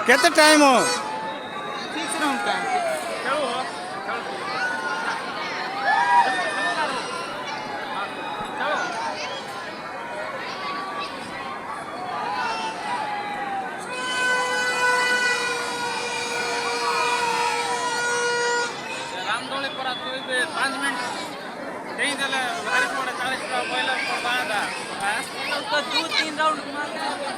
କେତେ ଟାଇମ୍? रामदोली पर 5 मिनट नहीं चले भारी पड़े 40 का पहले पड़ता था 2-3 राउंड